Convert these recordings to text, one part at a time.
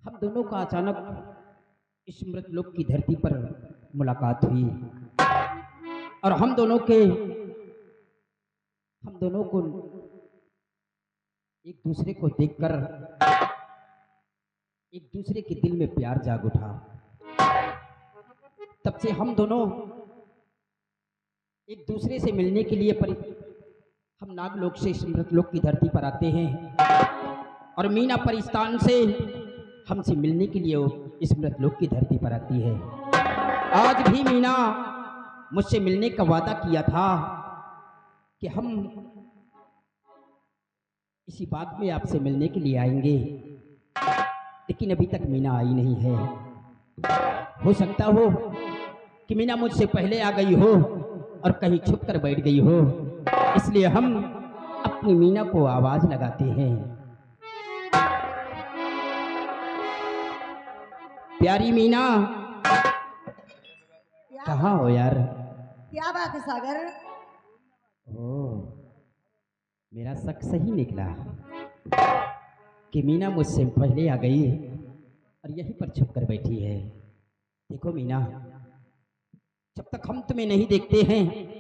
हम दोनों का अचानक इस मृतलोक की धरती पर मुलाकात हुई और हम दोनों को एक दूसरे को देखकर एक दूसरे के दिल में प्यार जाग उठा। तब से हम दोनों एक दूसरे से मिलने के लिए हम नागलोक से इस मृतलोक की धरती पर आते हैं और मीना परिस्तान से हमसे मिलने के लिए इस मृतलोक की धरती पर आती है। आज भी मीना मुझसे मिलने का वादा किया था कि हम इसी बाग में आपसे मिलने के लिए आएंगे, लेकिन अभी तक मीना आई नहीं है। हो सकता हो कि मीना मुझसे पहले आ गई हो और कहीं छुप कर बैठ गई हो, इसलिए हम अपनी मीना को आवाज लगाते हैं। प्यारी मीना, कहाँ हो यार? क्या बात है सागर? ओह, मेरा शक सही निकला कि मीना मुझसे पहले आ गई और यहीं पर छुप कर बैठी है। देखो मीना, जब तक हम तुम्हें नहीं देखते हैं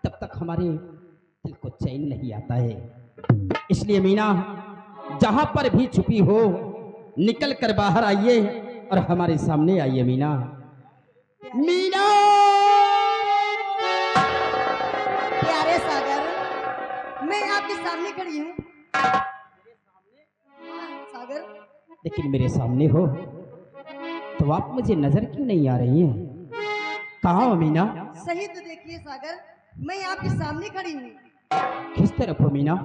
तब तक हमारे दिल को चैन नहीं आता है। इसलिए मीना, जहां पर भी छुपी हो निकल कर बाहर आइए और हमारे सामने आइए मीना। मीना! प्यारे सागर, मैं आपके सामने खड़ी हूँ। सागर, लेकिन मेरे सामने हो तो आप मुझे नजर क्यों नहीं आ रही हैं? कहाँ हो मीना? सही तो देखिए सागर, मैं आपके सामने खड़ी हूँ। किस तरफ हो मीना?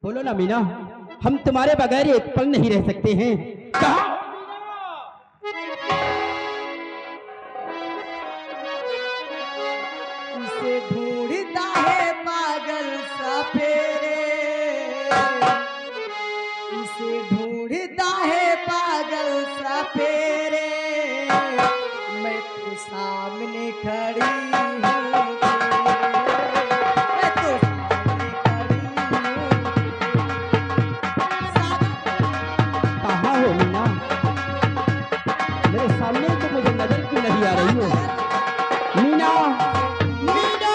बोलो ना मीना, हम तुम्हारे बगैर एक पल नहीं रह सकते हैं। कहाँ हो मीना? इसे ढूंढता है पागल सफेरे, इसे ढूंढता है पागल सफेरे, मैं तो सामने खड़ी हूँ। मेरे सामने तो मुझे नजर क्यों नहीं आ रही हो? मीना! मीना!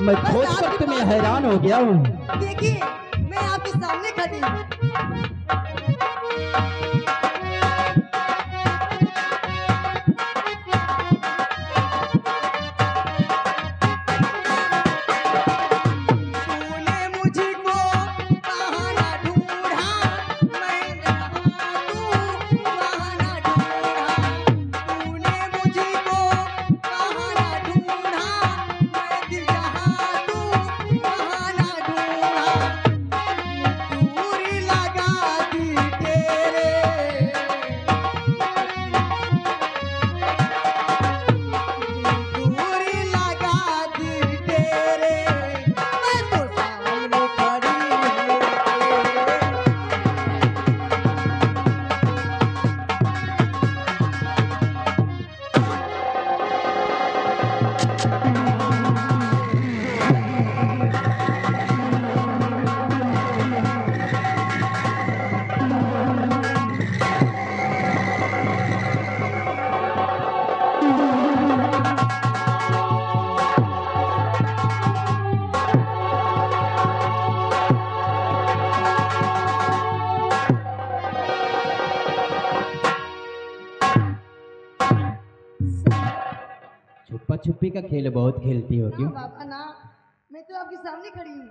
मैं खोज कर तुम्हें हैरान हो गया हूँ। देखिए, मैं आपके सामने खड़ी हूँ। लगा छुपी का खेल बहुत खेलती हो क्यों? ना बाबा ना, मैं तो आपके सामने खड़ी हूँ।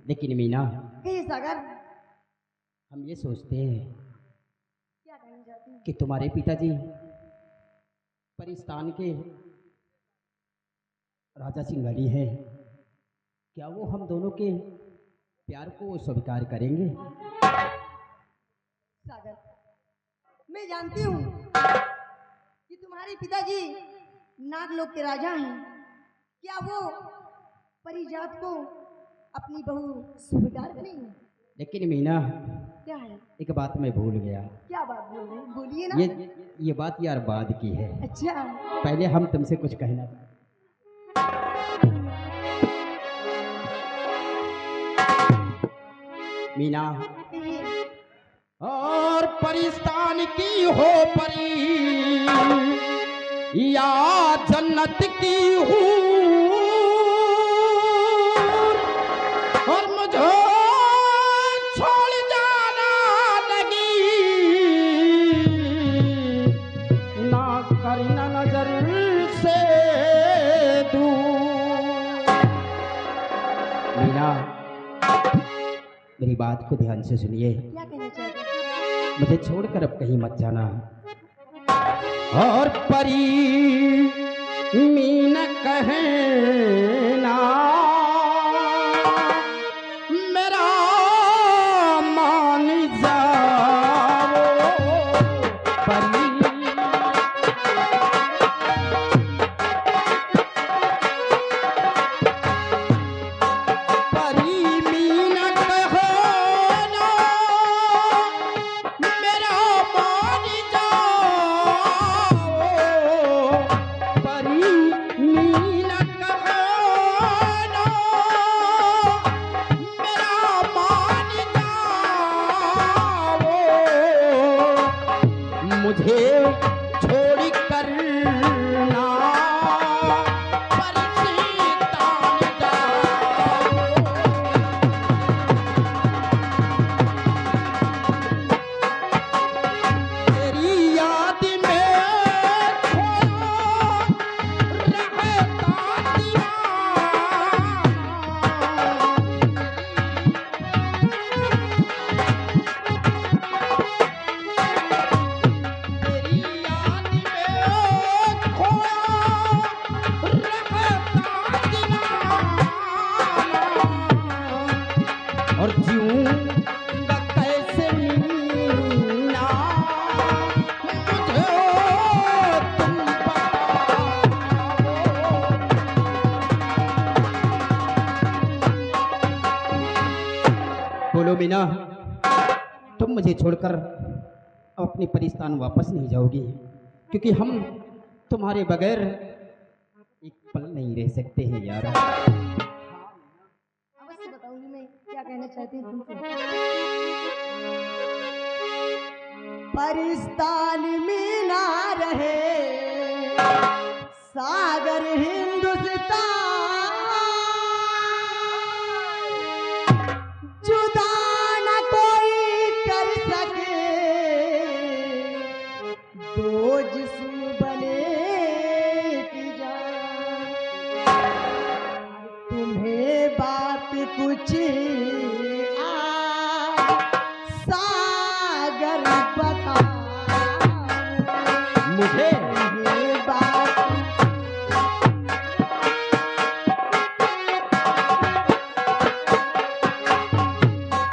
लेकिन मीना, कहिए सागर, हम ये सोचते हैं क्या कहना चाहती हैं? कि तुम्हारे पिताजी परिस्तान के राजा सिंघानी हैं, क्या वो हम दोनों के प्यार को स्वीकार करेंगे? सागर, मैं जानती हूँ कि तुम्हारे पिताजी नागलोक के राजा हैं। क्या वो परिजात को अपनी बहू स्वीकार करेंगे? लेकिन मीना, क्या है? एक बात मैं भूल गया। क्या बात बोल रहे हैं? बोलिए ना। ये बात यार बाद की है। अच्छा, पहले हम तुमसे कुछ कहना। मीना, कहिए। और परिस्तान की हो परी या जन्नत की हूँ, और मुझे छोड़ जाना लगी, ना करना नजर से दूर। मीना, मेरी बात को ध्यान से सुनिए। क्या कहना चाहते हैं? मुझे छोड़कर अब कहीं मत जाना। और परी मीन कहना मेरा मान जाओ, परी मुझे छोड़ कर ना परिस्तान जाओ। तेरी याद में खोया रहता दीवाना, और जीऊंगा कैसे मीना, मुझे तुम बताओ। बोलो मीना, तुम मुझे छोड़कर अब अपने परिस्तान वापस नहीं जाओगी, क्योंकि हम तुम्हारे बगैर एक पल नहीं रह सकते हैं यार। अवश्य बताऊंगी मैं क्या कहना चाहती हूँ तुमसे। परिस्तान में ना रहे सागर हिंदुस्तान, जुदा न कोई कर सके, दो जिस्म बने की जान। तुम्हें बात कुछ सागर बता, मुझे तुम्हें बात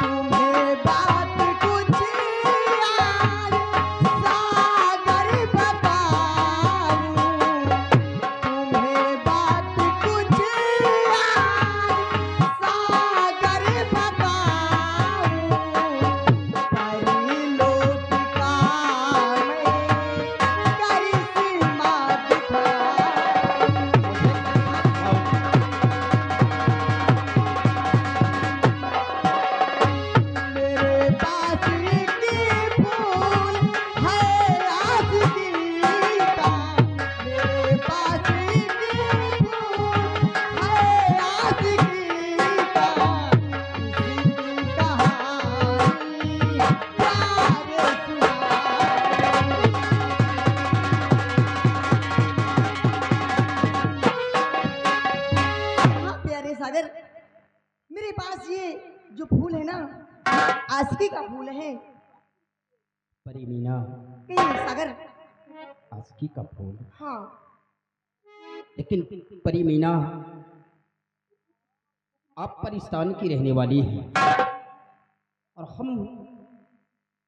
तुम्हें बात कुछ सागर बताऊं, तुम्हें बात कुछ सागर बताऊं, परिलोक का मैं कर परी मीना, कहीं सागर। आशिकी का फूल। हाँ। लेकिन परी मीना, आप परिस्तान की रहने वाली हैं और हम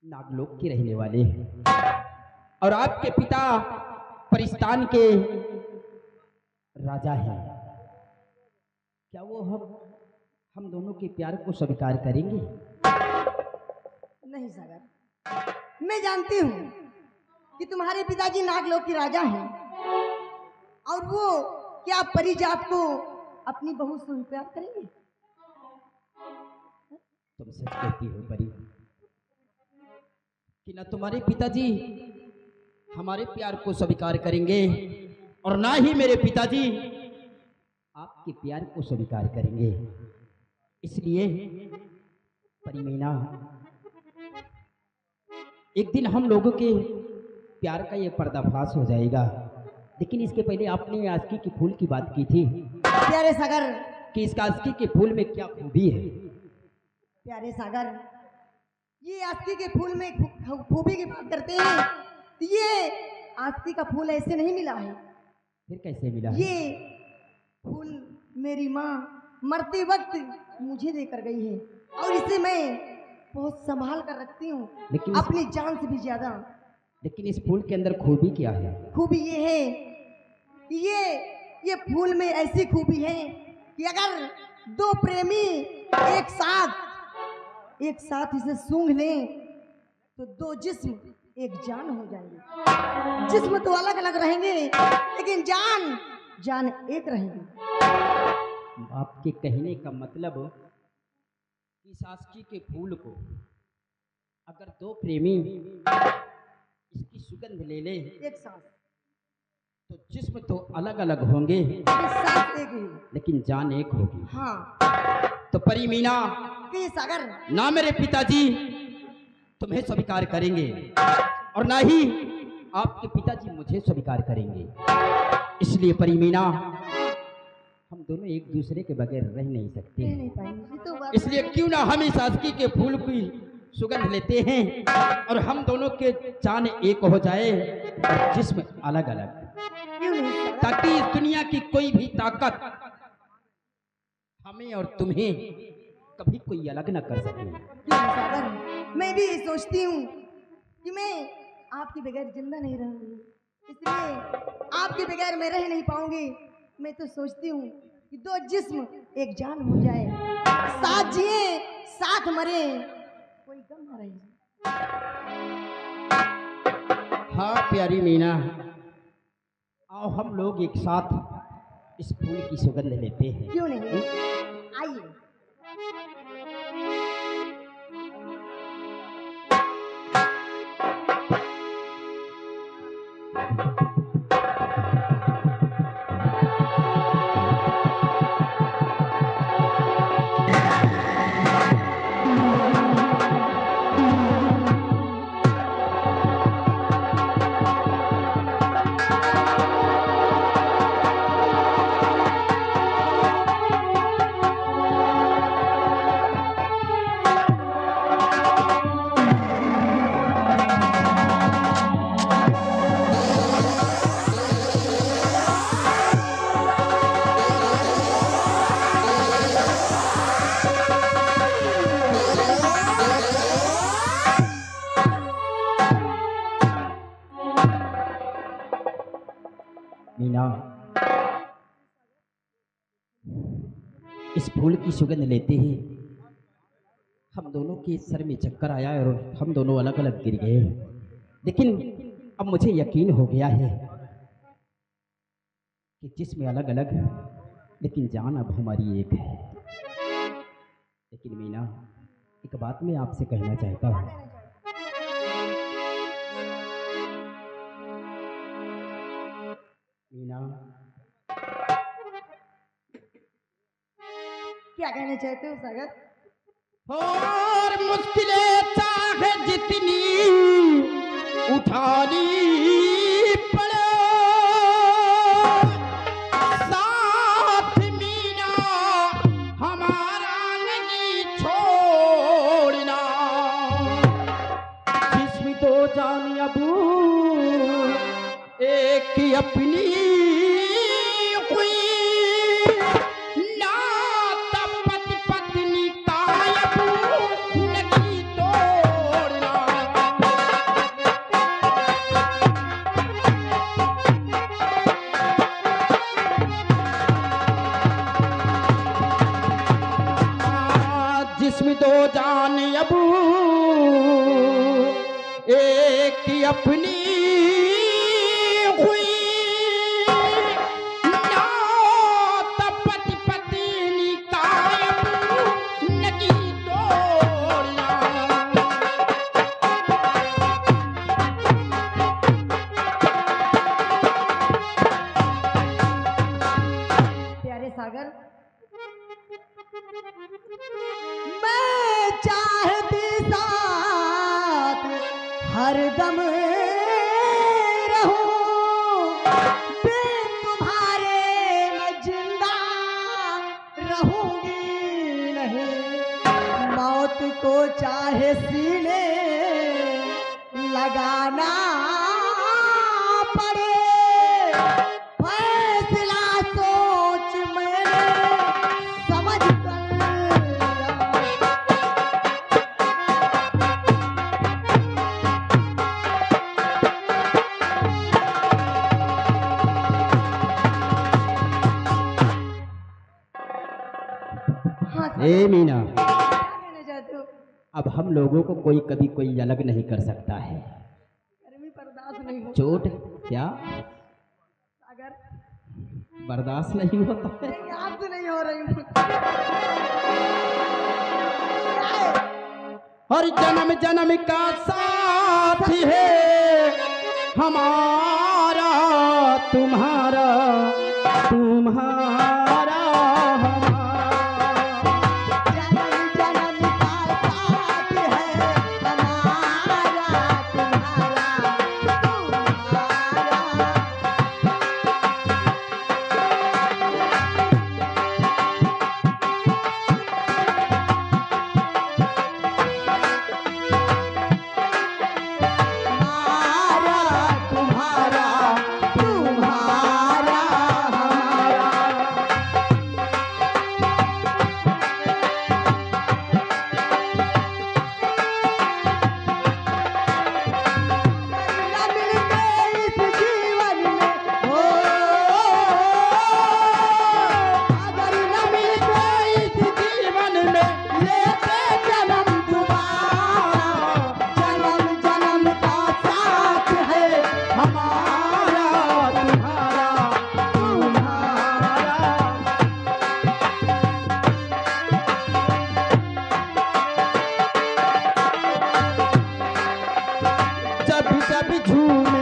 नागलोक के रहने वाले हैं, और आपके पिता परिस्तान के राजा हैं। क्या वो हम दोनों के प्यार को स्वीकार करेंगे? नहीं सागर, मैं जानती हूँ कि तुम्हारे पिताजी नागलोक के राजा हैं, और वो क्या परिजात को अपनी बहू से प्यार करेंगे? तुम सच कहती हो परी कि ना तुम्हारे पिताजी हमारे प्यार को स्वीकार करेंगे और ना ही मेरे पिताजी आपके प्यार को स्वीकार करेंगे। इसलिए परी मीना, एक दिन हम लोगों के प्यार का ये पर्दाफाश हो जाएगा। लेकिन इसके पहले आपने आशिकी के फूल की बात की थी प्यारे सागर कि इस आशिकी के फूल में क्या खूबी है। प्यारे सागर, ये आशिकी के फूल में खूबी की बात करते हैं तो ये आशिकी का फूल ऐसे नहीं मिला है। फिर कैसे मिला है? ये फूल मेरी माँ मरते वक्त मुझे देकर गई है, और इसे मैं बहुत संभाल कर रखती हूँ, लेकिन अपनी जान से भी ज्यादा। लेकिन इस फूल के अंदर खूबी क्या है? खूबी ये है कि ये फूल में ऐसी खूबी है कि अगर दो प्रेमी एक साथ इसे सूंघ लें तो दो जिस्म एक जान हो जाएंगे। जिस्म तो अलग अलग रहेंगे, लेकिन जान एक रहेगी। आपके कहने का मतलब इस आशिकी के फूल को अगर दो प्रेमी इसकी सुगंध ले ले एक साथ, तो जिस्म तो अलग अलग होंगे, साथ एक ही, लेकिन जान एक होगी। हाँ। तो परी मीना, सागर, ना मेरे पिताजी तुम्हें स्वीकार करेंगे और ना ही आपके पिताजी मुझे स्वीकार करेंगे। इसलिए परी मीना, हम दोनों एक दूसरे के बगैर रह नहीं सकते। नहीं पाएंगे तो इसलिए क्यों ना हम इस आशिकी के फूल की सुगंध लेते हैं और हम दोनों के जान एक हो जाए और जिस्म अलग अलग, क्यों नहीं सागर? ताकि इस दुनिया की कोई भी ताकत हमें और तुम्हें कभी कोई अलग न कर सके। क्यों नहीं सागर? मैं भी सोचती हूँ कि मैं आपके बगैर जिंदा नहीं रहूंगी, इसलिए आपके बगैर मैं रह नहीं पाऊंगी। मैं तो सोचती हूँ कि दो जिस्म एक जान हो जाए, साथ जिए साथ मरे, कोई गम न रहे। हाँ प्यारी मीना, आओ हम लोग एक साथ इस फूल की सुगंध लेते हैं। क्यों नहीं, आइए। मीना, इस फूल की सुगंध लेते ही हम दोनों के सर में चक्कर आया और हम दोनों अलग अलग गिर गए। लेकिन अब मुझे यकीन हो गया है कि जिस्म अलग अलग लेकिन जान अब हमारी एक है। लेकिन मीना, एक बात मैं आपसे कहना चाहता हूँ। मीना, क्या कहना चाहते हो सागर? और मुश्किलें चाहे जितनी उठानी पड़े, साथ मीना हमारा नहीं छोड़ना। जिस्म तो जान अबू एक ही अपनी हुई ना तब पति पत्नी का अबू नहीं तोड़ना। जिसमें दो जान अबू एक ही अपनी हुई ना तब पति पत्नी का अबू नहीं तोड़ना। प्यारे सागर, मैं चाहती साथ हरदम रहूं, बिन तुम्हारे मैं जिंदा रहूंगी नहीं। मौत को चाहे सीने लगाना पड़े, फैसला सोच मैंने समझ कर ए मीना, क्या कहना चाहते हो? अब हम लोगों को कोई कभी कोई अलग नहीं कर सकता है। गर्मी बर्दाश्त नहीं हो चोट क्या सागर, बर्दाश्त नहीं होता है? मैं याद से नहीं हो रही हूँ। क्या है? हर जन्म जन्म का साथ है हमारा तुम्हारा तुम्हारा हमारा। जन्म जन्म का साथ है हमारा तुम्हारा तुम्हारा। तुम्हारा तुम्हारा जब जब झूमे